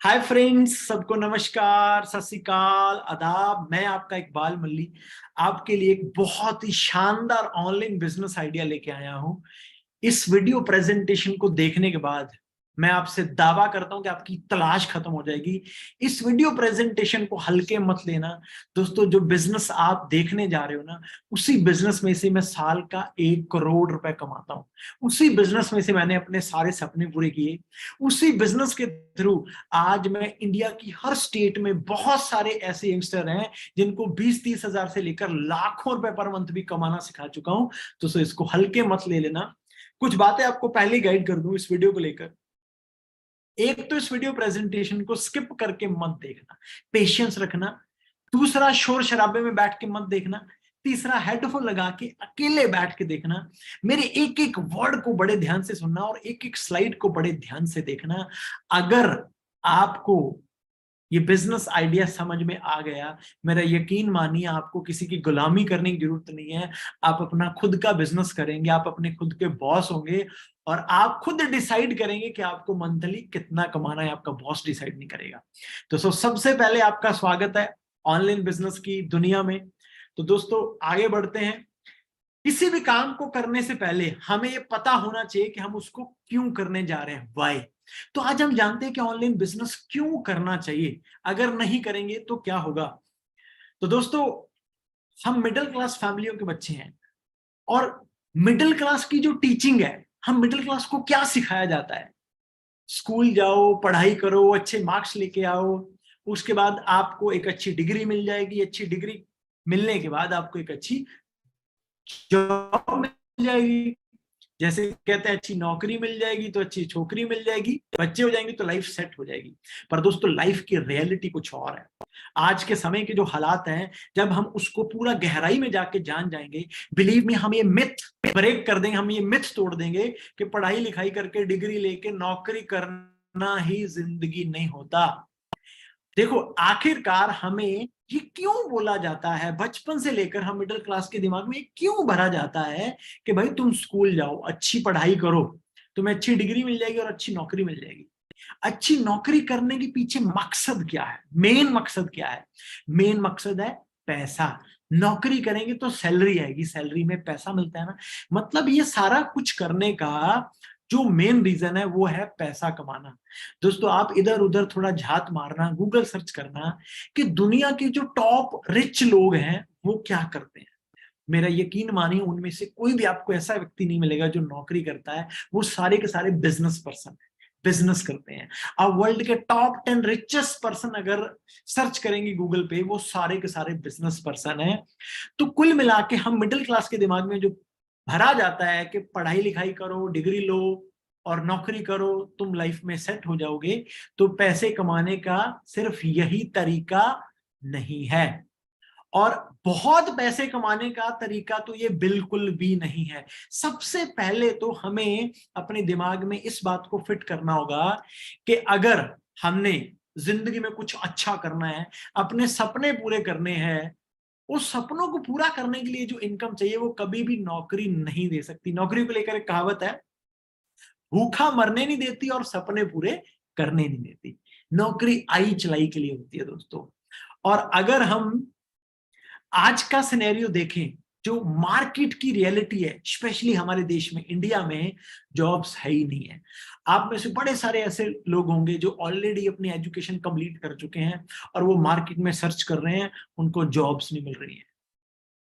Hi friends, सबको नमस्कार, सत श्री अकाल, आदाब। मैं आपका इकबाल मल्ली आपके लिए एक बहुत ही शानदार ऑनलाइन बिजनेस आइडिया लेके आया हूं। इस वीडियो प्रेजेंटेशन को देखने के बाद मैं आपसे दावा करता हूं कि आपकी तलाश खत्म हो जाएगी। इस वीडियो प्रेजेंटेशन को हल्के मत लेना दोस्तों। जो बिजनेस आप देखने जा रहे हो ना, उसी बिजनेस में से मैं साल का 1 करोड़ रुपए कमाता हूं। उसी बिजनेस में से मैंने अपने सारे सपने पूरे किए। उसी बिजनेस के थ्रू आज मैं इंडिया की हर स्टेट में बहुत सारे ऐसे यंगस्टर हैं जिनको 20-30 हजार से लेकर लाखों रुपए पर मंथ भी कमाना सिखा चुका हूं। तो इसको हल्के मत ले लेना। कुछ बातें आपको पहले गाइड कर दूं इस वीडियो को लेकर। एक तो इस वीडियो प्रेजेंटेशन को स्किप करके मत देखना, पेशेंस रखना। दूसरा, शोर शराबे में बैठ के मत देखना। तीसरा, हेडफोन लगा के अकेले बैठ के देखना। मेरे एक एक वर्ड को बड़े ध्यान से सुनना और एक एक स्लाइड को बड़े ध्यान से देखना। अगर आपको ये बिजनेस आइडिया समझ में आ गया, मेरा यकीन मानिए, आपको किसी की गुलामी करने की जरूरत नहीं है। आप अपना खुद का बिजनेस करेंगे, आप अपने खुद के बॉस होंगे और आप खुद डिसाइड करेंगे कि आपको मंथली कितना कमाना है। आपका बॉस डिसाइड नहीं करेगा। तो सबसे पहले आपका स्वागत है ऑनलाइन बिजनेस की दुनिया में। तो दोस्तों, आगे बढ़ते हैं। किसी भी काम को करने से पहले हमें ये पता होना चाहिए कि हम उसको क्यों करने जा रहे हैं, व्हाई। तो आज हम जानते हैं कि ऑनलाइन बिजनेस क्यों करना चाहिए। अगर नहीं करेंगे तो क्या होगा। तो दोस्तों, हम मिडिल क्लास फैमिलियों के बच्चे हैं और मिडिल क्लास की जो टीचिंग है, हम मिडिल क्लास को क्या सिखाया जाता है? स्कूल जाओ, पढ़ाई करो, अच्छे मार्क्स लेके आओ, उसके बाद आपको एक अच्छी डिग्री मिल जाएगी। अच्छी डिग्री मिलने के बाद आपको एक अच्छी जॉब मिल जाएगी। जैसे कहते हैं, अच्छी नौकरी मिल जाएगी तो अच्छी छोकरी मिल जाएगी, बच्चे हो जाएंगे तो लाइफ सेट हो जाएगी। पर दोस्तों, लाइफ की रियलिटी कुछ और है। आज के समय के जो हालात हैं, जब हम उसको पूरा गहराई में जाके जान जाएंगे, बिलीव मी, हम ये मिथ ब्रेक कर देंगे, हम ये मिथ तोड़ देंगे कि पढ़ाई लिखाई करके डिग्री लेके नौकरी करना ही जिंदगी नहीं होता। देखो, आखिरकार हमें ये क्यों बोला जाता है, बचपन से लेकर हम मिडिल क्लास के दिमाग में क्यों भरा जाता है कि भाई तुम स्कूल जाओ, अच्छी पढ़ाई करो, तुम्हें अच्छी डिग्री मिल जाएगी और अच्छी नौकरी मिल जाएगी। अच्छी नौकरी करने के पीछे मकसद क्या है? मेन मकसद क्या है? मेन मकसद है पैसा। नौकरी करेंगे तो सैलरी आएगी, सैलरी में पैसा मिलता है ना। मतलब ये सारा कुछ करने का जो मेन रीजन है वो है पैसा कमाना। दोस्तों, आप इधर उधर थोड़ा झात मारना, गूगल सर्च करना कि दुनिया के जो टॉप रिच लोग हैं वो क्या करते हैं। मेरा यकीन मानिए, उनमें से कोई भी आपको ऐसा व्यक्ति नहीं मिलेगा जो नौकरी करता है। वो सारे के सारे बिजनेस पर्सन है, बिजनेस करते हैं। अब वर्ल्ड के टॉप 10 रिचेस्ट पर्सन अगर सर्च करेंगे गूगल पे, वो सारे के सारे बिजनेस पर्सन हैं। तो कुल मिला के हम मिडिल क्लास के दिमाग में जो भरा जाता है कि पढ़ाई लिखाई करो, डिग्री लो और नौकरी करो, तुम लाइफ में सेट हो जाओगे, तो पैसे कमाने का सिर्फ यही तरीका नहीं है। और बहुत पैसे कमाने का तरीका तो ये बिल्कुल भी नहीं है। सबसे पहले तो हमें अपने दिमाग में इस बात को फिट करना होगा कि अगर हमने जिंदगी में कुछ अच्छा करना है, अपने सपने पूरे करने हैं, उस सपनों को पूरा करने के लिए जो इनकम चाहिए वो कभी भी नौकरी नहीं दे सकती। नौकरी को लेकर एक कहावत है, भूखा मरने नहीं देती और सपने पूरे करने नहीं देती। नौकरी आई चलाई के लिए होती है दोस्तों। और अगर हम आज का सिनेरियो देखें, जो मार्केट की रियलिटी है, स्पेशली हमारे देश में, इंडिया में जॉब्स है ही नहीं है। आप में से बड़े सारे ऐसे लोग होंगे जो ऑलरेडी अपनी एजुकेशन कंप्लीट कर चुके हैं और वो मार्केट में सर्च कर रहे हैं, उनको जॉब्स नहीं मिल रही है।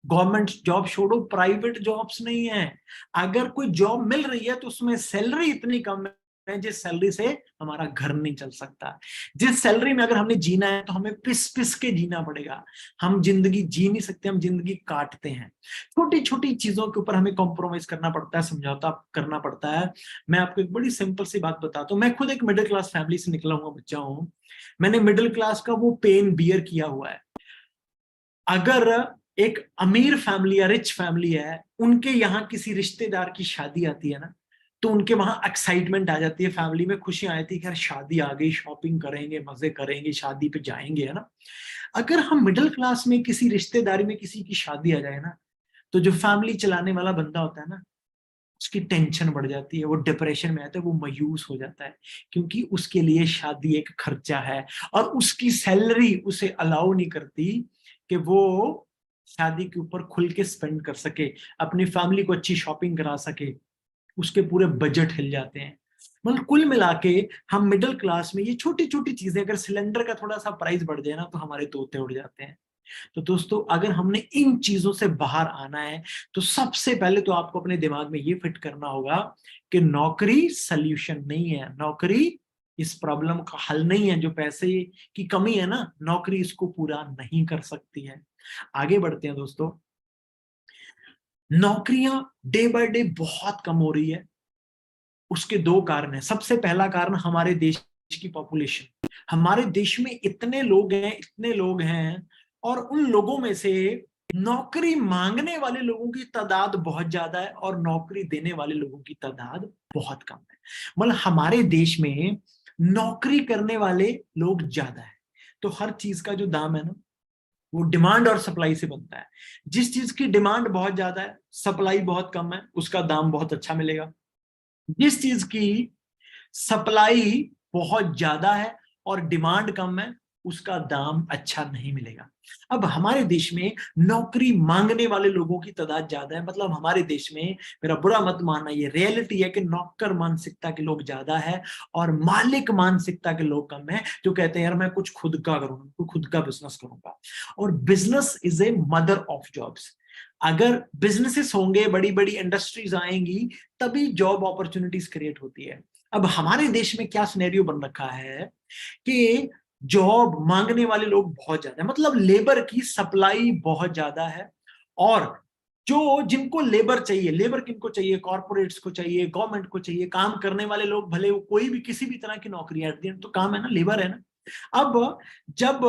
गवर्नमेंट जॉब छोड़ो, प्राइवेट जॉब्स नहीं है। अगर कोई जॉब मिल रही है तो उसमें सैलरी इतनी कम है जिस सैलरी से हमारा घर नहीं चल सकता। जिस सैलरी में अगर हमने जीना है तो हमें पिस पिस के जीना पड़ेगा। हम जिंदगी जी नहीं सकते, हम जिंदगी काटते हैं। छोटी छोटी चीजों के ऊपर हमें कॉम्प्रोमाइज करना पड़ता है, समझौता करना पड़ता है। मैं आपको एक बड़ी सिंपल सी बात बताता हूँ। मैं खुद एक मिडिल क्लास फैमिली से निकला हुआ बच्चा हूँ। मैंने मिडिल क्लास का वो पेन बियर किया हुआ है। अगर एक अमीर फैमिली या रिच फैमिली है, उनके यहाँ किसी रिश्तेदार की शादी आती है ना, तो उनके वहां एक्साइटमेंट आ जाती है, फैमिली में खुशियां आती है कि यार शादी आ गई, शॉपिंग करेंगे, मजे करेंगे, शादी पे जाएंगे, है ना। अगर हम मिडिल क्लास में किसी रिश्तेदारी में किसी की शादी आ जाए ना, तो जो फैमिली चलाने वाला बंदा होता है ना, उसकी टेंशन बढ़ जाती है, वो डिप्रेशन में आता है, वो मायूस हो जाता है, क्योंकि उसके लिए शादी एक खर्चा है और उसकी सैलरी उसे अलाउ नहीं करती कि वो शादी के ऊपर खुल के स्पेंड कर सके, अपनी फैमिली को अच्छी शॉपिंग करा सके। उसके पूरे बजट हिल जाते हैं। मतलब कुल मिला के हम मिडिल क्लास में ये छोटी छोटी चीजें, अगर सिलेंडर का थोड़ा सा प्राइस बढ़ जाए ना तो हमारे तोते उड़ जाते हैं। तो दोस्तों, अगर हमने इन चीजों से बाहर आना है तो सबसे पहले तो आपको अपने दिमाग में ये फिट करना होगा कि नौकरी सल्यूशन नहीं है, नौकरी इस प्रॉब्लम का हल नहीं है। जो पैसे की कमी है ना, नौकरी इसको पूरा नहीं कर सकती है। आगे बढ़ते हैं दोस्तों। नौकरियां डे बाय डे बहुत कम हो रही है। उसके दो कारण हैं। सबसे पहला कारण हमारे देश की पॉपुलेशन। हमारे देश में इतने लोग हैं और उन लोगों में से नौकरी मांगने वाले लोगों की तादाद बहुत ज्यादा है और नौकरी देने वाले लोगों की तादाद बहुत कम है। मतलब हमारे देश में नौकरी करने वाले लोग ज्यादा है, तो हर चीज का जो दाम है ना, वो डिमांड और सप्लाई से बनता है। जिस चीज की डिमांड बहुत ज्यादा है, सप्लाई बहुत कम है, उसका दाम बहुत अच्छा मिलेगा। जिस चीज की सप्लाई बहुत ज्यादा है और डिमांड कम है, उसका दाम अच्छा नहीं मिलेगा। अब हमारे देश में नौकरी मांगने वाले लोगों की तादाद ज्यादा है, मतलब हमारे देश में, मेरा बुरा मत मानना, ये रियलिटी है कि नौकर मानसिकता के लोग ज्यादा है और मालिक मानसिकता के लोग कम है, जो कहते हैं यार मैं कुछ खुद का करूंगा, खुद का बिजनेस करूंगा। और business is a mother of jobs. अगर बिजनेसेस होंगे, बड़ी बड़ी इंडस्ट्रीज आएंगी, तभी जॉब अपॉर्चुनिटीज क्रिएट होती है। अब हमारे देश में क्या सिनेरियो बन रखा है कि जॉब मांगने वाले लोग बहुत ज्यादा है, मतलब लेबर की सप्लाई बहुत ज्यादा है। और जो जिनको लेबर चाहिए, लेबर किनको चाहिए, कॉर्पोरेट्स को चाहिए, गवर्नमेंट को चाहिए, काम करने वाले लोग, भले वो कोई भी किसी भी तरह की नौकरी है, तो काम है ना, लेबर है ना। अब जब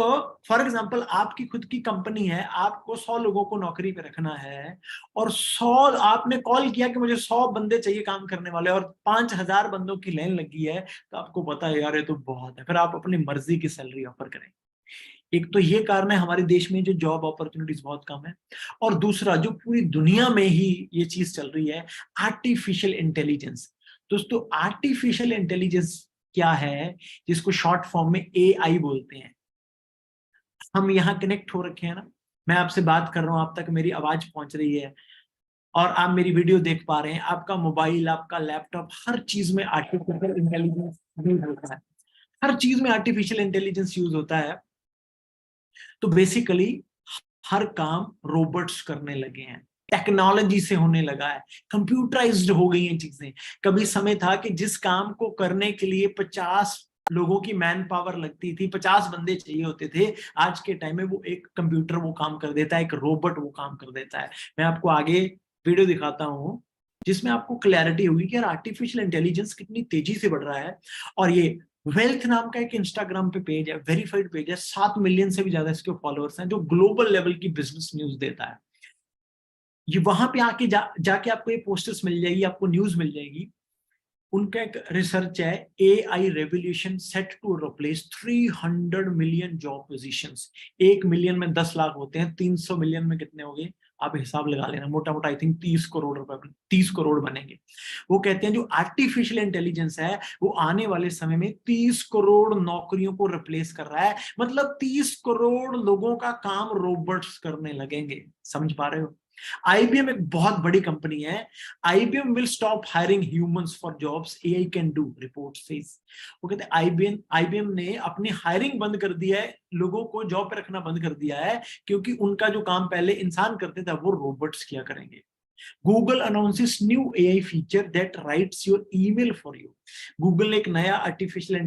फॉर एग्जांपल आपकी खुद की कंपनी है, आपको 100 लोगों को नौकरी पे रखना है और 100 आपने कॉल किया कि मुझे 100 बंदे चाहिए काम करने वाले और 5,000 बंदों की लाइन लगी है, तो आपको पता है यार ये तो बहुत है, फिर आप अपनी मर्जी की सैलरी ऑफर करें। एक तो ये कारण है हमारे देश में जो जॉब अपॉर्चुनिटीज बहुत कम है। और दूसरा, जो पूरी दुनिया में ही ये चीज चल रही है, आर्टिफिशियल इंटेलिजेंस। दोस्तों, आर्टिफिशियल इंटेलिजेंस क्या है, जिसको शॉर्ट फॉर्म में एआई बोलते हैं। हम यहाँ कनेक्ट हो रखे हैं ना, मैं आपसे बात कर रहा हूं, आप तक मेरी आवाज पहुंच रही है और आप मेरी वीडियो देख पा रहे हैं। आपका मोबाइल, आपका लैपटॉप, हर चीज में आर्टिफिशियल इंटेलिजेंस यूज होता है। हर चीज में आर्टिफिशियल इंटेलिजेंस यूज होता है। तो बेसिकली हर काम रोबोट्स करने लगे हैं, टेक्नोलॉजी से होने लगा है, कंप्यूटराइज्ड हो गई हैं चीजें। कभी समय था कि जिस काम को करने के लिए 50 लोगों की मैन पावर लगती थी, 50 बंदे चाहिए होते थे, आज के टाइम में वो एक कंप्यूटर वो काम कर देता है, एक रोबोट वो काम कर देता है। मैं आपको आगे वीडियो दिखाता हूँ जिसमें आपको क्लैरिटी होगी कि यार आर्टिफिशियल इंटेलिजेंस कितनी तेजी से बढ़ रहा है। और ये वेल्थ नाम का एक इंस्टाग्राम पे पेज है, वेरीफाइड पेज है, 7 मिलियन से भी ज्यादा इसके फॉलोअर्स हैं, जो ग्लोबल लेवल की बिजनेस न्यूज देता है। ये वहां पे आके जाके आपको ये पोस्टर्स मिल जाएगी, आपको न्यूज मिल जाएगी। उनका एक रिसर्च है, AI revolution set to replace 300 million job positions. 1 million में 10 लाख होते हैं, 300 मिलियन में कितने हो गए, आप हिसाब लगा लेना, मोटा मोटा आई थिंक 30 करोड़ रुपए, 30 करोड़ बनेंगे। वो कहते हैं जो आर्टिफिशियल इंटेलिजेंस है वो आने वाले समय में 30 करोड़ नौकरियों को रिप्लेस कर रहा है, मतलब 30 करोड़ लोगों का काम रोबोट्स करने लगेंगे। समझ पा रहे हो? आईबीएम एक बहुत बड़ी कंपनी है। IBM will stop hiring humans for jobs AI can do, report says. वो कहते हैं आईबीएम ने अपनी हायरिंग बंद कर दिया है, लोगों को जॉब पे रखना बंद कर दिया है, क्योंकि उनका जो काम पहले इंसान करते थे वो रोबोट्स किया करेंगे। Google announces new AI feature that writes your email for you. Google ने एक नया आर्टिफिशियल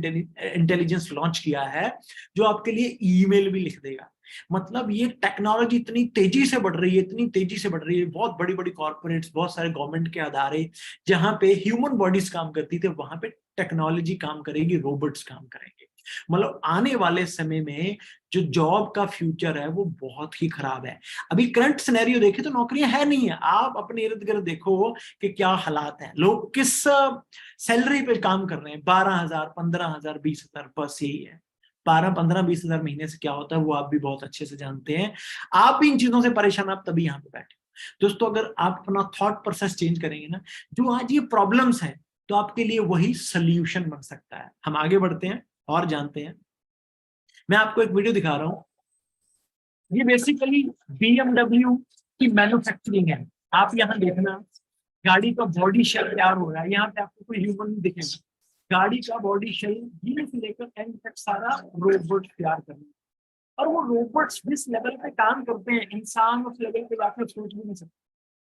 इंटेलिजेंस लॉन्च किया है जो आपके लिए ईमेल भी लिख देगा। मतलब ये टेक्नोलॉजी इतनी तेजी से बढ़ रही है, इतनी तेजी से बढ़ रही है, बहुत बड़ी बड़ी कॉर्पोरेट्स, बहुत सारे गवर्नमेंट के अदारे, जहां पे ह्यूमन बॉडीज काम करती थी, वहां पे टेक्नोलॉजी काम करेगी, रोबोट्स काम करेंगे। मतलब आने वाले समय में जो जॉब का फ्यूचर है वो बहुत ही खराब है। अभी करंट सिनेरियो देखे तो नौकरियां है नहीं है। आप अपने इर्द गिर्द देखो कि क्या हालात हैं, लोग किस सैलरी पे काम कर रहे हैं, 12,000, 15,000, 20,000, बस यही है। 12, 15, 20,000 महीने से क्या होता है वो आप भी बहुत अच्छे से जानते हैं। आप भी इन चीजों से परेशान, आप तभी यहाँ पे बैठे। दोस्तों अगर आप अपना थॉट प्रोसेस चेंज करेंगे ना, जो आज ये प्रॉब्लम्स हैं, तो आपके लिए वही सोल्यूशन बन सकता है। हम आगे बढ़ते हैं और जानते हैं। मैं आपको एक वीडियो दिखा रहा हूं। ये बेसिकली BMW की मैन्युफैक्चरिंग है। आप यहाँ देखना, गाड़ी का बॉडी शेल तैयार हो रहा है। यहाँ पे आपको कोई ह्यूमन नहीं दिखेगा। गाड़ी का बॉडी शेल धीरे से लेकर एंड तक सारा रोबोट तैयार करना है। और वो रोबोट्स जिस लेवल पे काम करते हैं, इंसान उस लेवल पे जाकर सोच भी नहीं सकता।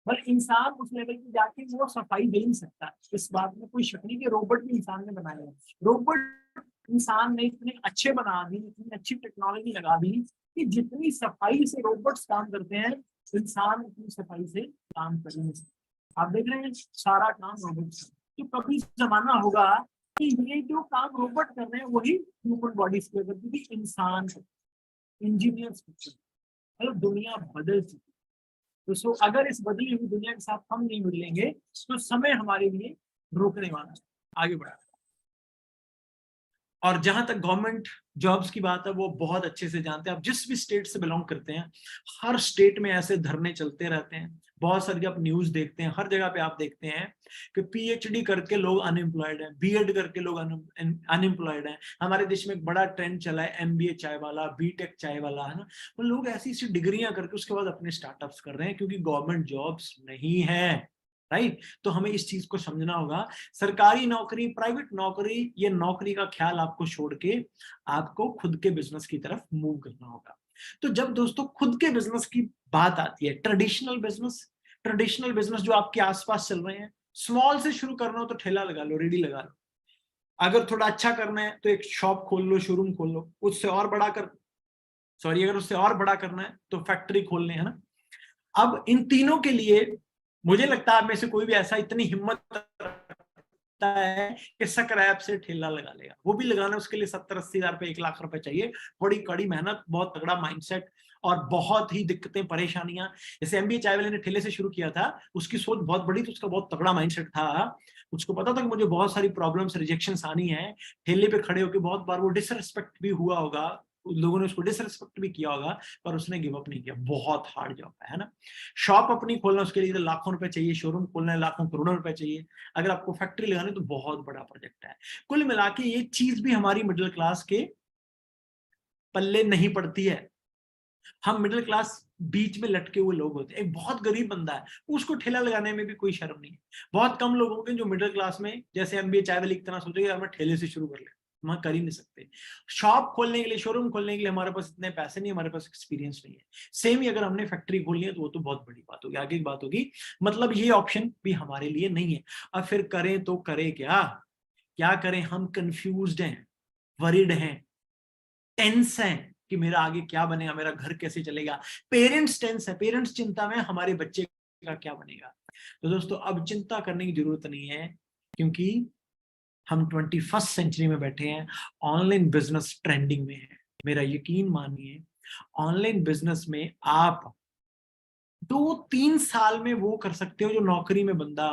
पर इंसान उस लेवल पे जाके वो सफाई दे नहीं सकता। इस बात में कोई शक नहीं कि रोबोट भी इंसान ने बनाया है। रोबोट इंसान ने इतने अच्छे बना दी, इतनी अच्छी टेक्नोलॉजी लगा दी कि जितनी सफाई से रोबोट्स काम करते हैं, इंसान उतनी सफाई से काम कर नहीं सकता। आप देख रहे हैं सारा काम रोबोट। तो कभी जमाना होगा कि ये जो काम रोबोट कर रहे हैं वही ह्यूमन बॉडी से करती थी, इंसान इंजीनियर्स। मतलब दुनिया बदल चुकी है। तो सो अगर इस बदली हुई दुनिया के साथ हम नहीं मिलेंगे तो समय हमारे लिए रोकने वाला है, आगे बढ़ा। और जहां तक गवर्नमेंट जॉब्स की बात है, वो बहुत अच्छे से जानते हैं। आप जिस भी स्टेट से बिलोंग करते हैं, हर स्टेट में ऐसे धरने चलते रहते हैं। बहुत सारी आप न्यूज देखते हैं, हर जगह पे आप देखते हैं कि PhD करके लोग अनएम्प्लॉयड हैं, B.Ed करके लोग अनएम्प्लॉयड हैं। हमारे देश में एक बड़ा ट्रेंड चला है MBA चाय वाला, B.Tech चाय वाला, है ना। वो लोग ऐसी ऐसी डिग्रियां करके उसके बाद अपने स्टार्टअप्स कर रहे हैं, क्योंकि गवर्नमेंट जॉब्स नहीं है। राइट। तो हमें इस चीज को समझना होगा। सरकारी नौकरी, प्राइवेट नौकरी, ये नौकरी का ख्याल आपको छोड़ के आपको खुद के बिजनेस की तरफ मूव करना होगा। तो जब दोस्तों खुद के बिजनेस की बात आती है, ट्रेडिशनल बिजनेस जो आपके आसपास चल रहे हैं, स्मॉल से शुरू करना हो तो ठेला लगा लो, रेडी लगा लो। अगर थोड़ा अच्छा करना है तो एक शॉप खोल लो, शोरूम खोल लो। उससे और बड़ा कर सॉरी अगर उससे और बड़ा करना है तो फैक्ट्री खोलने, है ना। अब इन तीनों के लिए मुझे लगता है आप में से कोई भी ऐसा इतनी हिम्मत रखता है कि शक्कर ऐप से ठेला लगा लेगा। वो भी लगाना उसके लिए 70-80 हज़ार रुपए, 1 लाख रुपए चाहिए। बड़ी कड़ी मेहनत, बहुत तगड़ा माइंडसेट और बहुत ही दिक्कतें परेशानियां। जैसे MBA चाय वाले ने ठेले से शुरू किया था, उसकी सोच बहुत बड़ी थी, उसका बहुत तगड़ा माइंडसेट था। उसको पता था कि मुझे बहुत सारी प्रॉब्लम्स, रिजेक्शंस आनी है। ठेले पे खड़े होकर बहुत बार वो डिसरिस्पेक्ट भी हुआ होगा, लोगों ने उसको डिसरिस्पेक्ट भी किया होगा, पर उसने गिव अप नहीं किया। बहुत हार्ड जॉब है ना। शॉप अपनी खोलना, उसके लिए लाखों रुपए चाहिए। शोरूम खोलना है, लाखों करोड़ों रुपए चाहिए। अगर आपको फैक्ट्री लगानी तो बहुत बड़ा प्रोजेक्ट है। कुल मिला के ये चीज भी हमारी मिडिल क्लास के पल्ले नहीं पड़ती है। हम मिडिल क्लास बीच में लटके हुए लोग होते हैं। एक बहुत गरीब बंदा है, उसको ठेला लगाने में भी कोई शर्म नहीं है। बहुत कम लोग होंगे जो मिडिल क्लास में जैसे MBA चाय वाली की तरह सोचेंगे यार मैं ठेले से शुरू कर ले। हम कर ही नहीं सकते। शॉप खोलने के लिए, शोरूम खोलने के लिए हमारे पास इतने पैसे नहीं, हमारे पास एक्सपीरियंस नहीं है। सेम ही अगर हमने फैक्ट्री खोलनी है तो वो तो बहुत बड़ी बात होगी, आगे की बात होगी। मतलब ये ऑप्शन भी हमारे लिए नहीं है। अब फिर करें तो करें क्या? क्या करें? हम कंफ्यूज्ड हैं, वरीड हैं, टेंस है कि मेरा आगे क्या बनेगा, मेरा घर कैसे चलेगा। पेरेंट्स टेंस है, पेरेंट्स चिंता में हमारे बच्चे का क्या बनेगा। तो दोस्तों अब चिंता करने की जरूरत नहीं है, क्योंकि हम 21st सेंचुरी में बैठे हैं। ऑनलाइन बिजनेस ट्रेंडिंग में है। मेरा यकीन मानिए, ऑनलाइन बिजनेस में आप 2-3 साल में वो कर सकते हो जो नौकरी में बंदा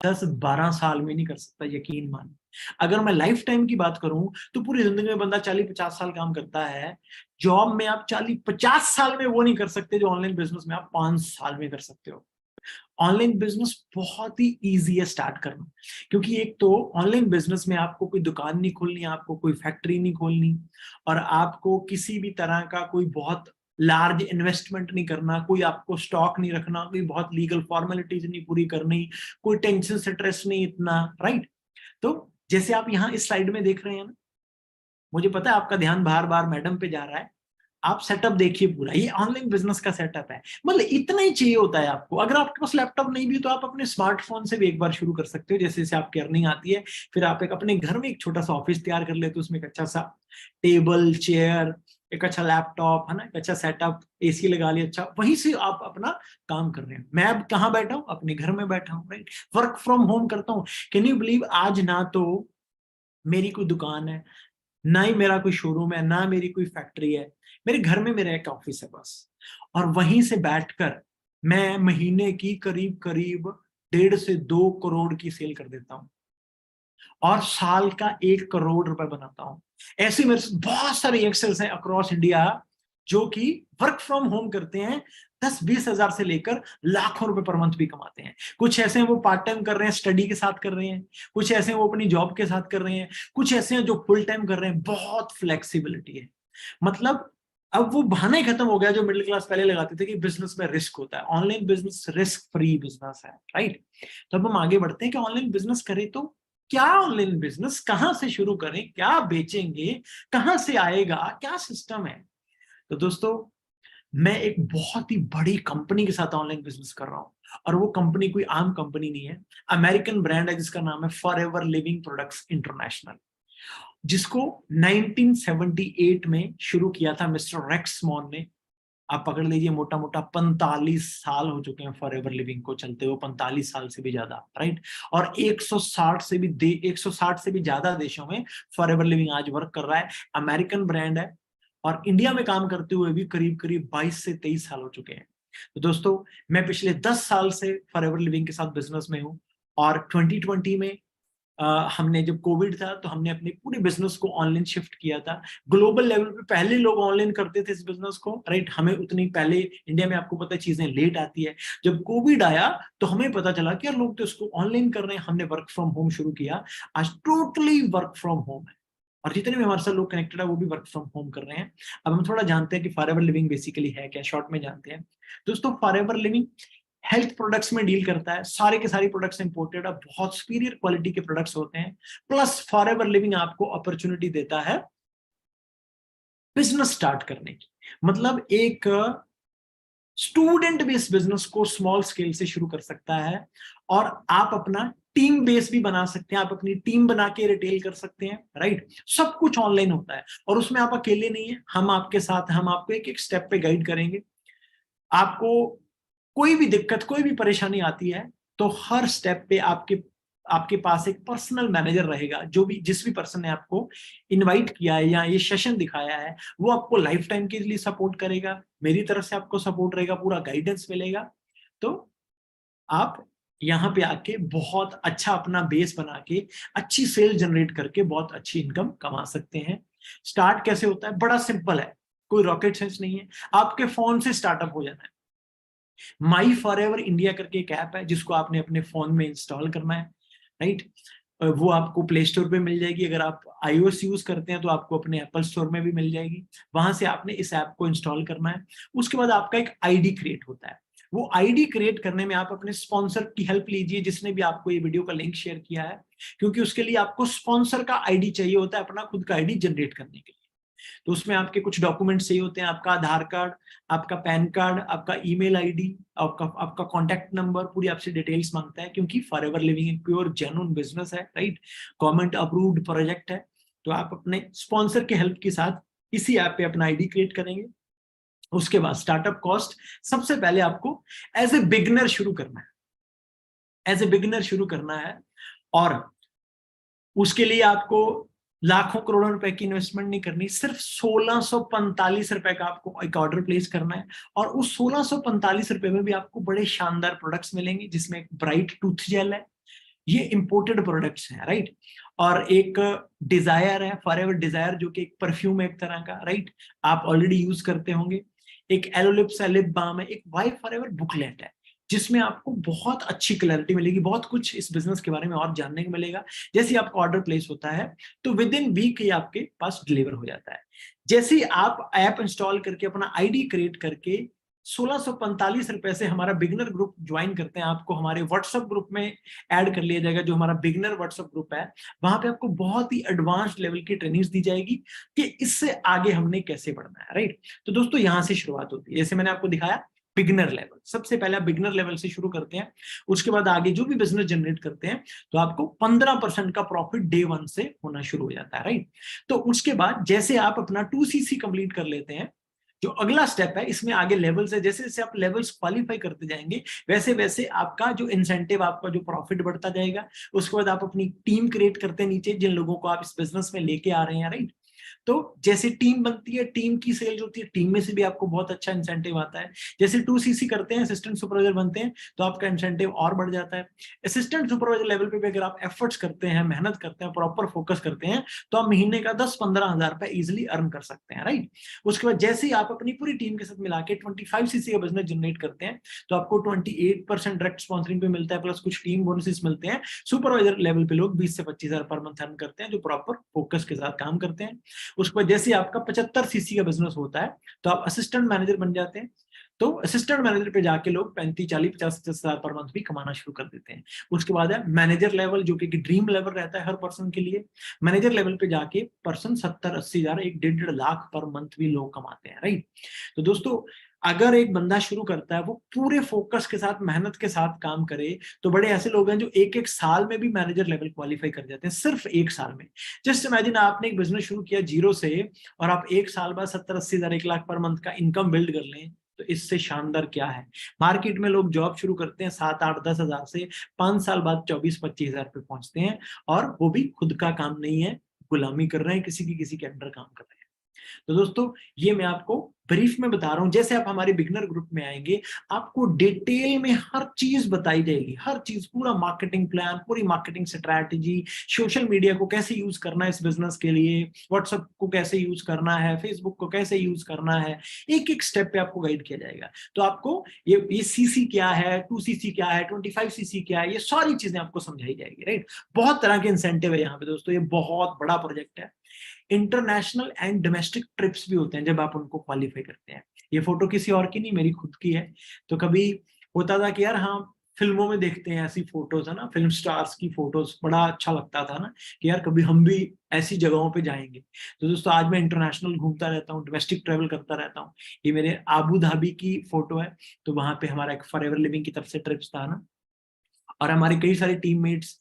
10-12 साल में नहीं कर सकता, यकीन मानिए। अगर मैं लाइफ टाइम की बात करूं तो पूरी जिंदगी में बंदा 40-50 साल काम करता है। जॉब में आप 40-50 साल में वो नहीं कर सकते जो ऑनलाइन बिजनेस में आप 5 साल में कर सकते हो। ऑनलाइन बिजनेस बहुत ही इजी है स्टार्ट करना, क्योंकि एक तो ऑनलाइन बिजनेस में आपको कोई दुकान नहीं खोलनी, आपको कोई फैक्ट्री नहीं खोलनी, और आपको किसी भी तरह का कोई बहुत लार्ज इन्वेस्टमेंट नहीं करना, कोई आपको स्टॉक नहीं रखना, कोई बहुत लीगल फॉर्मेलिटीज नहीं पूरी करनी, कोई टेंशन स्ट्रेस नहीं इतना। राइट। तो जैसे आप यहाँ इस स्लाइड में देख रहे हैं ना, मुझे पता है आपका ध्यान बार बार मैडम पे जा रहा है। आप सेटअप देखिए, पूरा ये ऑनलाइन बिजनेस का सेटअप है। मतलब इतना ही चाहिए होता है आपको। अगर आपके पास लैपटॉप नहीं भी तो आप अपने स्मार्टफोन से भी एक बार शुरू कर सकते हो। जैसे जैसे आपकी अर्निंग आती है, फिर आप एक अपने घर में एक छोटा सा ऑफिस तैयार कर लेते हो, उसमें एक अच्छा सा टेबल, चेयर, एक अच्छा लैपटॉप, है ना, एक अच्छा सेटअप, AC लगा लिया, अच्छा, वहीं से आप अपना काम कर रहे हैं। मैं अब कहाँ बैठा हूँ? अपने घर में बैठा हूँ। राइट। वर्क फ्रॉम होम करता हूँ। कैन यू बिलीव, आज ना तो मेरी कोई दुकान है, ना ही मेरा कोई शोरूम है, ना मेरी कोई फैक्ट्री है। मेरे घर में मेरा एक ऑफिस है बस। और वहीं से बैठकर मैं महीने की करीब करीब 1.5 से 2 करोड़ की सेल कर देता हूँ, और साल का 1 करोड़ रुपए बनाता हूँ। ऐसे मेरे बहुत सारे एक्सेल्स हैं अक्रॉस इंडिया, जो कि वर्क फ्रॉम होम करते हैं, 10-20 हजार से लेकर लाखों रुपए पर मंथ भी कमाते हैं। कुछ ऐसे हैं वो पार्ट टाइम कर रहे हैं, स्टडी के साथ कर रहे हैं, कुछ ऐसे हैं वो अपनी जॉब के साथ कर रहे हैं, कुछ ऐसे हैं जो फुल टाइम कर रहे हैं। बहुत फ्लेक्सिबिलिटी है। मतलब अब वो बहाना ही खत्म हो गया जो मिडिल क्लास पहले लगाते थे कि बिजनेस में रिस्क होता है। Online business risk free business है, राइट। तो अब हम आगे बढ़ते हैं कि ऑनलाइन बिजनेस करें तो क्या, ऑनलाइन बिजनेस कहां से शुरू करें, क्या बेचेंगे, कहां से आएगा, क्या सिस्टम है। तो दोस्तों, मैं एक बहुत ही बड़ी कंपनी के साथ ऑनलाइन बिजनेस कर रहा हूं, और वो कंपनी कोई आम कंपनी नहीं है। अमेरिकन ब्रांड है जिसका नाम है फॉरएवर लिविंग प्रोडक्ट्स इंटरनेशनल, जिसको 1978 में शुरू किया था मिस्टर रेक्स मॉन ने। आप पकड़ लीजिए, मोटा मोटा 45 साल हो चुके हैं फॉरएवर लिविंग को चलते हुए, 45 साल से भी ज्यादा, राइट। और 160 से भी ज्यादा देशों में फॉरएवर लिविंग आज वर्क कर रहा है। अमेरिकन ब्रांड है, और इंडिया में काम करते हुए भी करीब करीब 22 से 23 साल हो चुके हैं। तो दोस्तों, मैं पिछले 10 साल से फॉरएवर लिविंग के साथ बिजनेस में हूं, और 2020 में हमने, जब कोविड था, तो हमने अपने पूरे बिजनेस को ऑनलाइन शिफ्ट किया था। ग्लोबल लेवल पे पहले लोग ऑनलाइन करते थे इस बिजनेस को, राइट। हमें उतनी पहले, इंडिया में आपको पता है चीजें लेट आती है। जब कोविड आया तो हमें पता चला कि यार लोग तो इसको ऑनलाइन कर रहे हैं, हमने वर्क फ्रॉम होम शुरू किया। आज टोटली वर्क फ्रॉम होम है, और जितने भी हमारे साथ लोग कनेक्टेड है वो भी वर्क फ्रॉम होम कर रहे हैं। अब हम थोड़ा जानते हैं कि फॉरएवर लिविंग बेसिकली है क्या, शॉर्ट में जानते हैं। दोस्तों, फॉरएवर लिविंग हेल्थ प्रोडक्ट्स में डील करता है। सारे के सारे प्रोडक्ट्स इंपोर्टेड है, बहुत सुपीरियर क्वालिटी के प्रोडक्ट्स होते हैं। प्लस फॉरएवर लिविंग आपको अपॉर्चुनिटी देता है बिजनेस स्टार्ट करने की। मतलब एक स्टूडेंट भी इस बिजनेस को स्मॉल स्केल से शुरू कर सकता है, और आप अपना टीम बेस भी बना सकते हैं। आप अपनी टीम बना के रिटेल कर सकते हैं, राइट। सब कुछ ऑनलाइन होता है, और उसमें आप अकेले नहीं है, हम आपके साथ, हम आपको एक एक स्टेप पे गाइड करेंगे। आपको कोई भी दिक्कत, कोई भी परेशानी आती है, तो हर स्टेप पे आपके आपके पास एक पर्सनल मैनेजर रहेगा, जो भी, जिस भी पर्सन ने आपको इनवाइट किया है या ये सेशन दिखाया है, वो आपको लाइफ टाइम के लिए सपोर्ट करेगा। मेरी तरफ से आपको सपोर्ट रहेगा, पूरा गाइडेंस मिलेगा। तो आप यहाँ पे आके बहुत अच्छा अपना बेस बना के, अच्छी सेल जनरेट करके बहुत अच्छी इनकम कमा सकते हैं। स्टार्ट कैसे होता है? बड़ा सिंपल है, कोई रॉकेट साइंस नहीं है। आपके फोन से स्टार्टअप हो जाना है। माई फॉरएवर इंडिया करके एक ऐप है जिसको आपने अपने फोन में इंस्टॉल करना है, राइट। वो आपको प्ले स्टोर पे मिल जाएगी। अगर आप iOS यूज करते हैं तो आपको अपने एप्पल स्टोर में भी मिल जाएगी। वहां से आपने इस ऐप को इंस्टॉल करना है। उसके बाद आपका एक आईडी क्रिएट होता है। वो आईडी क्रिएट करने में आप अपने स्पॉन्सर की हेल्प लीजिए, जिसने भी आपको ये वीडियो का लिंक शेयर किया है, क्योंकि उसके लिए आपको स्पॉन्सर का आईडी चाहिए होता है, अपना खुद का आईडी जनरेट करने के लिए। तो उसमें आपके कुछ डॉक्यूमेंट्स चाहिए होते हैं, आपका आधार कार्ड, आपका पैन कार्ड, आपका ईमेल आईडी, आपका आपका कॉन्टैक्ट नंबर, पूरी आपसे डिटेल्स मांगता है, क्योंकि फॉरएवर लिविंग एक प्योर जेन्युइन बिजनेस है, राइट। गवर्नमेंट अप्रूव्ड प्रोजेक्ट है। तो आप अपने स्पॉन्सर के हेल्प के साथ इसी ऐप पे अपना आईडी क्रिएट करेंगे। उसके बाद स्टार्टअप कॉस्ट, सबसे पहले आपको एज ए बिगिनर शुरू करना है, एज ए बिगिनर शुरू करना है। और उसके लिए आपको लाखों करोड़ों रुपए की इन्वेस्टमेंट नहीं करनी, सिर्फ 1645 रुपए का आपको एक ऑर्डर प्लेस करना है। और उस 1645 रुपए में भी आपको बड़े शानदार प्रोडक्ट्स मिलेंगे, जिसमें एक ब्राइट टूथ जेल है, ये इंपोर्टेड प्रोडक्ट्स हैं, राइट। और एक डिजायर है, फॉरएवर डिजायर, जो कि एक परफ्यूम है एक तरह का, राइट। आप ऑलरेडी यूज करते होंगे। एक एलोलिप्स है, लिप बाम है। एक वाई फॉरएवर बुकलेट है, जिसमें आपको बहुत अच्छी क्लैरिटी मिलेगी, बहुत कुछ इस बिजनेस के बारे में और जानने को मिलेगा। जैसे ही आपका ऑर्डर प्लेस होता है तो विद इन वीक ये आपके पास डिलीवर हो जाता है। जैसे ही आप ऐप इंस्टॉल करके अपना आईडी क्रिएट करके 1645 रुपए से हमारा बिगनर ग्रुप ज्वाइन करते हैं, आपको हमारे व्हाट्सएप ग्रुप में ऐड कर लिया जाएगा, जो हमारा बिगनर व्हाट्सएप ग्रुप है। वहां पे आपको बहुत ही एडवांस्ड लेवल की ट्रेनिंग्स दी जाएगी कि इससे आगे हमने कैसे बढ़ना है, राइट। तो दोस्तों, यहां से शुरुआत होती है, जैसे मैंने आपको दिखाया बिगनर लेवल। सबसे पहले आप बिगनर लेवल से शुरू करते हैं, उसके बाद आगे जो भी बिजनेस जनरेट करते हैं तो आपको 15% का प्रॉफिट डे 1 से होना शुरू हो जाता है, राइट। तो उसके बाद जैसे आप अपना 2cc कंप्लीट कर लेते हैं, जो अगला स्टेप है, इसमें आगे लेवल्स है। जैसे जैसे आप लेवल्स क्वालिफाई करते जाएंगे, वैसे वैसे आपका जो इंसेंटिव, आपका जो प्रॉफिट बढ़ता जाएगा। उसके बाद आप अपनी टीम क्रिएट करते हैं नीचे, जिन लोगों को आप इस बिजनेस में लेके आ रहे हैं, राइट। तो जैसे टीम बनती है, टीम की सेल्स होती है, टीम में से भी आपको बहुत अच्छा इंसेंटिव आता है। जैसे 2cc करते हैं, असिस्टेंट सुपरवाइजर बनते हैं, तो आपका इंसेंटिव और बढ़ जाता है। असिस्टेंट सुपरवाइजर लेवल पे भी अगर आप एफर्ट्स करते हैं, मेहनत करते हैं, प्रॉपर फोकस करते हैं, तो आप महीने का 10-15 हजार रुपए इजिली अर्न कर सकते हैं, राइट। उसके बाद जैसे ही आप अपनी पूरी टीम के साथ मिला के 25cc का बिजनेस जनरेट करते हैं, तो आपको 28% डायरेक्ट स्पॉन्सरिंग पे मिलता है, प्लस कुछ टीम बोनसेस मिलते हैं। सुपरवाइजर लेवल पे लोग 20 से 25 हजार पर मंथ अर्न करते हैं, जो प्रॉपर फोकस के साथ काम करते हैं। उसके बाद जैसे आपका 75cc का बिजनेस होता है, तो आप असिस्टेंट मैनेजर बन जाते हैं। तो असिस्टेंट मैनेजर पे जाके लोग 35, 40, 50 हजार पर मंथ भी कमाना शुरू कर देते हैं। उसके बाद है मैनेजर लेवल, जो कि ड्रीम लेवल रहता है हर पर्सन के लिए। मैनेजर लेवल पे जाके पर्सन 70-80 हजार, 1-1.5 लाख पर मंथ भी लोग कमाते हैं, राइट। तो दोस्तों, अगर एक बंदा शुरू करता है, वो पूरे फोकस के साथ, मेहनत के साथ काम करे, तो बड़े ऐसे लोग हैं जो एक एक साल में भी मैनेजर लेवल क्वालिफाई कर जाते हैं, सिर्फ एक साल में। जस्ट इमेजिन, आपने एक बिजनेस शुरू किया जीरो से, और आप एक साल बाद 70-80 हजार, 1 लाख पर मंथ का इनकम बिल्ड कर लें, तो इससे शानदार क्या है। मार्केट में लोग जॉब शुरू करते हैं 7-8-10 हजार से, 5 साल बाद 24-25 हजार पे पहुंचते हैं, और वो भी खुद का काम नहीं है, गुलामी कर रहे हैं, किसी के अंडर काम कर रहे हैं। तो दोस्तों, ये मैं आपको ब्रीफ में बता रहा हूं। जैसे आप हमारे बिगनर ग्रुप में आएंगे, आपको डिटेल में हर चीज बताई जाएगी, हर चीज, पूरा मार्केटिंग प्लान, पूरी मार्केटिंग स्ट्रैटेजी, सोशल मीडिया को कैसे यूज करना है इस बिजनेस के लिए, व्हाट्सएप को कैसे यूज करना है, फेसबुक को कैसे यूज करना है, एक एक स्टेप पे आपको गाइड किया जाएगा। तो आपको ये सीसी क्या है, 2cc क्या है, 25cc क्या है, ये सारी चीजें आपको समझाई जाएगी, राइट। बहुत तरह के इंसेंटिव है यहाँ पे दोस्तों, ये बहुत बड़ा प्रोजेक्ट है। इंटरनेशनल एंड डोमेस्टिक ट्रिप्स भी होते हैं जब आप उनको क्वालिफाई करते हैं। ये फोटो किसी और की नहीं, मेरी खुद की है। तो कभी होता था कि यार, हाँ, फिल्मों में देखते हैं ऐसी फोटोज, है ना, फिल्म स्टार्स की फोटोज, बड़ा अच्छा लगता था ना, कि यार कभी हम भी ऐसी जगहों पे जाएंगे। तो दोस्तों, आज मैं इंटरनेशनल घूमता रहता हूँ, डोमेस्टिक ट्रेवल करता रहता हूँ। ये मेरे आबू धाबी की फोटो है। तो वहां पे हमारा एक फॉरएवर लिविंग की तरफ से ट्रिप्स था ना, और हमारे कई सारे टीममेट्स,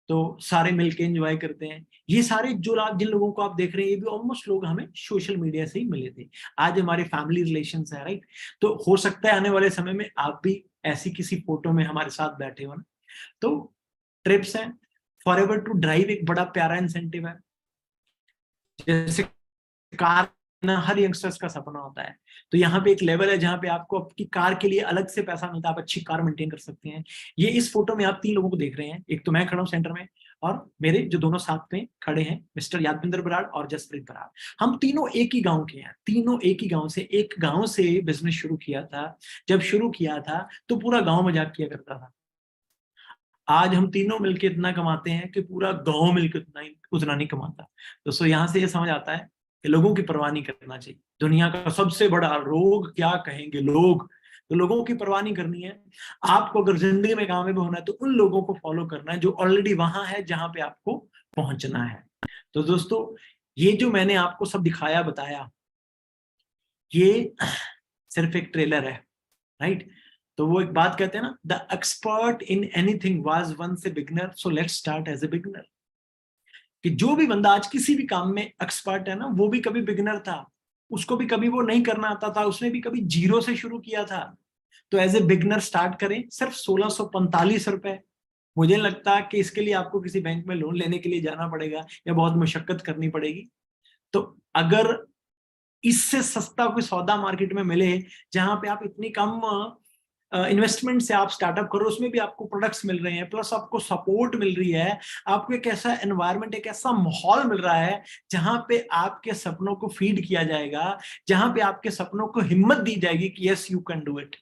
तो सारे मिलके एंजॉय करते हैं। ये सारे जो जिन लोगों को आप देख रहे हैं, ये भी ऑलमोस्ट लोग हमें सोशल मीडिया से ही मिले थे। आज हमारे फैमिली रिलेशंस है, राइट। तो हो सकता है आने वाले समय में आप भी ऐसी किसी फोटो में हमारे साथ बैठे हो ना। तो ट्रिप्स हैं। फॉरएवर टू ड्राइव एक बड़ा प्यारा इंसेंटिव है। जैसे कार ना, हर यंगस्टर्स का सपना होता है। तो यहाँ पे एक लेवल है जहाँ पे आपको आपकी कार के लिए अलग से पैसा मिलता है, आप अच्छी कार मेंटेन कर सकते हैं। ये इस फोटो में आप 3 लोगों को देख रहे हैं। एक तो मैं खड़ा हूँ सेंटर में, और मेरे जो दोनों साथ में खड़े हैं, मिस्टर यादविंदर बराड़ और जसप्रीत बराड़। हम तीनों एक ही गांव के हैं, तीनों एक ही गांव से, एक गांव से बिजनेस शुरू किया था। जब शुरू किया था तो पूरा गांव मजाक किया करता था। आज हम तीनों मिलकर इतना कमाते हैं कि पूरा गांव मिलकर उतना नहीं कमाता। दोस्तों, यहां से ये समझ आता है कि लोगों की परवाह नहीं करना चाहिए। दुनिया का सबसे बड़ा रोग क्या कहेंगे लोग, तो लोगों की परवाह नहीं करनी है। आपको अगर जिंदगी में कामयाब होना है, तो उन लोगों को फॉलो करना है जो ऑलरेडी वहां है जहां पे आपको पहुंचना है। तो दोस्तों, ये जो मैंने आपको सब दिखाया, बताया, ये सिर्फ एक ट्रेलर है, राइट। तो वो एक बात कहते हैं ना, the expert in anything was once a beginner, so let's start as a beginner. कि जो भी बंदा आज किसी भी काम में एक्सपर्ट है ना, वो भी कभी बिगनर था। उसको भी कभी वो नहीं करना आता था, उसने भी कभी जीरो से शुरू किया था। तो एज ए बिगनर स्टार्ट करें, सिर्फ 1645 रुपए। मुझे लगता है कि इसके लिए आपको किसी बैंक में लोन लेने के लिए जाना पड़ेगा, या बहुत मुशक्कत करनी पड़ेगी। तो अगर इससे सस्ता कोई सौदा मार्केट में मिले, जहां पे आप इतनी कम इन्वेस्टमेंट से आप स्टार्टअप करो, उसमें भी आपको प्रोडक्ट्स मिल रहे हैं, प्लस आपको सपोर्ट मिल रही है, आपको एक ऐसा एनवायरनमेंट, एक ऐसा माहौल मिल रहा है जहां पे आपके सपनों को फीड किया जाएगा, जहां पे आपके सपनों को हिम्मत दी जाएगी कि yes you can do it.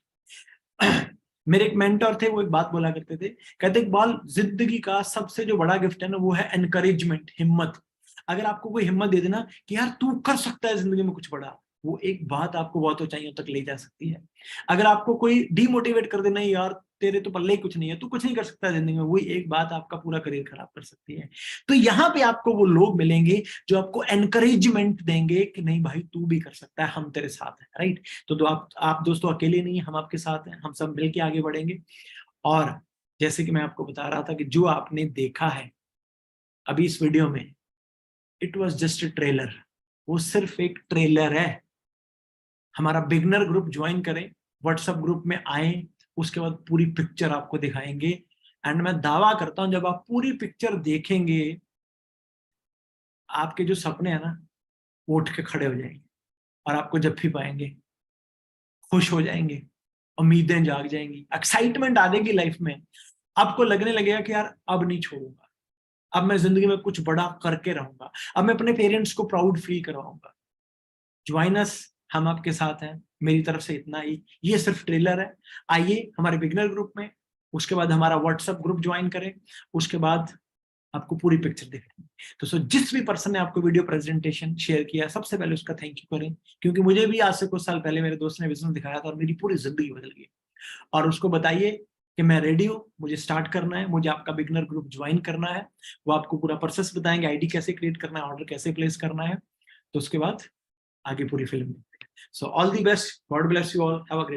मेरे एक मेंटर थे, वो एक बात बोला करते थे, कहते इकबाल, जिंदगी का सबसे जो बड़ा गिफ्ट है ना, वो है एनकरेजमेंट, हिम्मत। अगर आपको कोई हिम्मत दे देना कि यार तू कर सकता है जिंदगी में कुछ बड़ा, वो एक बात आपको बहुत ऊंचाइयों तक ले जा सकती है। अगर आपको कोई डिमोटिवेट कर दे, नहीं यार तेरे तो पल्ले ही कुछ नहीं है, तू कुछ नहीं कर सकता जिंदगी में, वही एक बात आपका पूरा करियर खराब कर सकती है। तो यहाँ पे आपको वो लोग मिलेंगे जो आपको एनकरेजमेंट देंगे कि नहीं भाई, तू भी कर सकता है, हम तेरे साथ हैं, राइट। तो आप दोस्तों अकेले नहीं, हम आपके साथ हैं, हम सब मिलके आगे बढ़ेंगे। और जैसे कि मैं आपको बता रहा था कि जो आपने देखा है अभी इस वीडियो में, it was just a trailer. वो सिर्फ एक ट्रेलर है। हमारा बिगनर ग्रुप ज्वाइन करें, व्हाट्सएप ग्रुप में आए, उसके बाद पूरी पिक्चर आपको दिखाएंगे। एंड मैं दावा करता हूं, जब आप पूरी पिक्चर देखेंगे, आपके जो सपने हैं ना, वो उठ के खड़े हो जाएंगे और आपको जब भी पाएंगे खुश हो जाएंगे, उम्मीदें जाग जाएंगी, एक्साइटमेंट आ जाएगी लाइफ में। आपको लगने लगेगा कि यार अब नहीं छोड़ूंगा, अब मैं जिंदगी में कुछ बड़ा करके रहूंगा, अब मैं अपने पेरेंट्स को प्राउड फील करवाऊंगा। ज्वाइन अस, हम आपके साथ हैं। मेरी तरफ से इतना ही, ये सिर्फ ट्रेलर है। आइए हमारे बिगनर ग्रुप में, उसके बाद हमारा व्हाट्सएप ग्रुप ज्वाइन करें, उसके बाद आपको पूरी पिक्चर दिखेगी। तो जिस भी पर्सन ने आपको वीडियो प्रेजेंटेशन शेयर किया, सबसे पहले उसका थैंक यू करें, क्योंकि मुझे भी आज से कुछ साल पहले मेरे दोस्त ने बिजनेस दिखाया था और मेरी पूरी जिंदगी बदल गई। और उसको बताइए कि मैं रेडी हूँ, मुझे स्टार्ट करना है, मुझे आपका बिगनर ग्रुप ज्वाइन करना है। वो आपको पूरा प्रोसेस बताएंगे, आईडी कैसे क्रिएट करना है, ऑर्डर कैसे प्लेस करना है। तो उसके बाद आगे पूरी film. So all the best, God bless you all, have a great